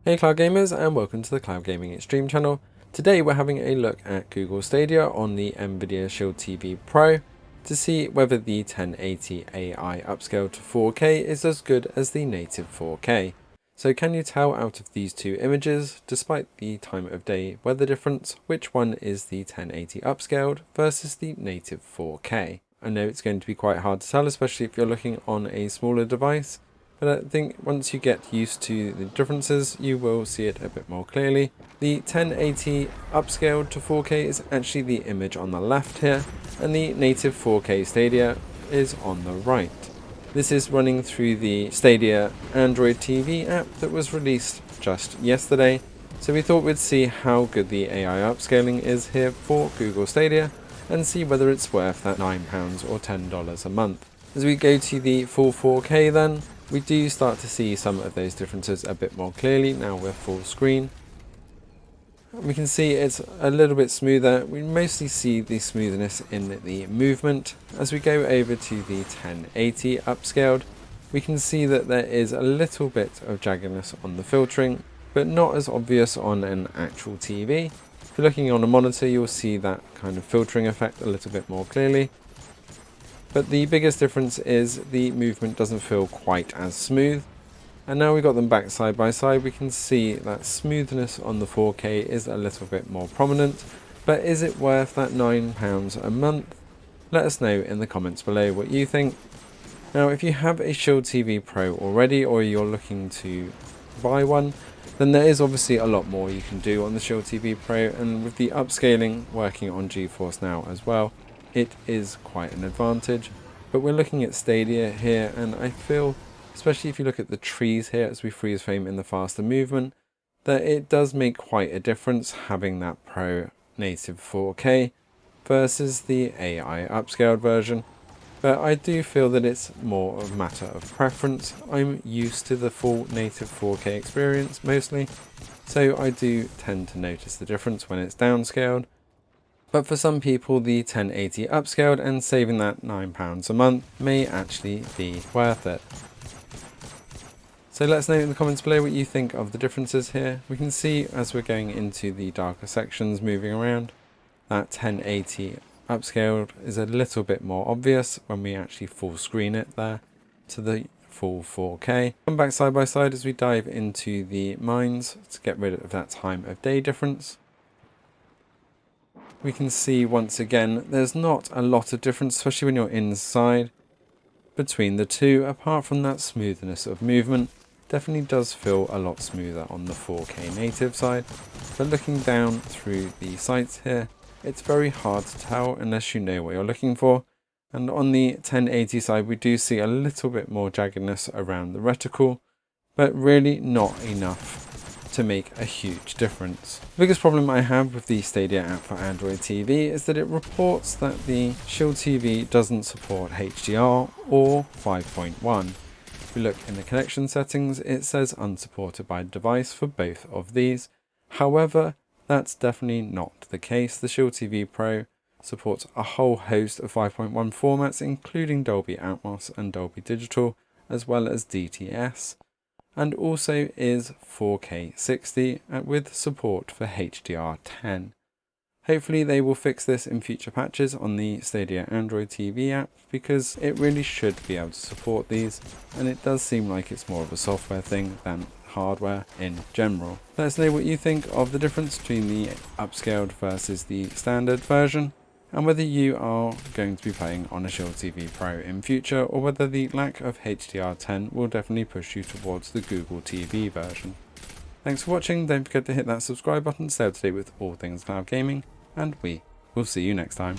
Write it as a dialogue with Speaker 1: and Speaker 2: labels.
Speaker 1: Hey Cloud Gamers, and welcome to the Cloud Gaming Extreme channel. Today we're having a look at Google Stadia on the Nvidia Shield TV Pro to see whether the 1080 AI upscaled to 4K is as good as the native 4K. So can you tell out of these two images, despite the time of day weather difference, which one is the 1080 upscaled versus the native 4K? I know it's going to be quite hard to tell, especially if you're looking on a smaller device. But I think once you get used to the differences, you will see it a bit more clearly. The 1080 upscaled to 4K is actually the image on the left here, and the native 4K Stadia is on the right. This is running through the Stadia Android TV app that was released just yesterday. So we thought we'd see how good the AI upscaling is here for Google Stadia and see whether it's worth that £9 or $10 a month. As we go to the full 4K then, we do start to see some of those differences a bit more clearly now we're full screen. We can see it's a little bit smoother. We mostly see the smoothness in the movement. As we go over to the 1080 upscaled, we can see that there is a little bit of jaggedness on the filtering, but not as obvious on an actual TV. If you're looking on a monitor, you'll see that kind of filtering effect a little bit more clearly. But the biggest difference is the movement doesn't feel quite as smooth. And now we've got them back side by side, we can see that smoothness on the 4K is a little bit more prominent. But is it worth that £9 a month? Let us know in the comments below what you think. Now if you have a Shield TV Pro already, or you're looking to buy one, then there is obviously a lot more you can do on the Shield TV Pro, and with the upscaling working on GeForce Now as well, it is quite an advantage. But we're looking at Stadia here, and I feel, especially if you look at the trees here as we freeze frame in the faster movement, that it does make quite a difference having that Pro native 4K versus the AI upscaled version. But I do feel that it's more of a matter of preference. I'm used to the full native 4K experience mostly, so I do tend to notice the difference when it's downscaled. But for some people, the 1080 upscaled and saving that £9 a month may actually be worth it. So let us know in the comments below what you think of the differences here. We can see as we're going into the darker sections moving around, that 1080 upscaled is a little bit more obvious when we actually full screen it there to the full 4K. Come back side by side as we dive into the mines to get rid of that time of day difference. We can see once again there's not a lot of difference, especially when you're inside, between the two, apart from that smoothness of movement. Definitely does feel a lot smoother on the 4K native side, but looking down through the sights here, it's very hard to tell unless you know what you're looking for. And on the 1080 side, we do see a little bit more jaggedness around the reticle, but really not enough to make a huge difference. The biggest problem I have with the Stadia app for Android TV is that it reports that the Shield TV doesn't support HDR or 5.1. If we look in the connection settings, it says unsupported by device for both of these. However, that's definitely not the case. The Shield TV Pro supports a whole host of 5.1 formats, including Dolby Atmos and Dolby Digital, as well as DTS, and also is 4K 60 with support for HDR10. Hopefully they will fix this in future patches on the Stadia Android TV app, because it really should be able to support these, and it does seem like it's more of a software thing than hardware in general. Let us know what you think of the difference between the upscaled versus the standard version, and whether you are going to be playing on a Shield TV Pro in future, or whether the lack of HDR10 will definitely push you towards the Google TV version. Thanks for watching. Don't forget to hit that subscribe button to stay up to date with all things cloud gaming, and we will see you next time.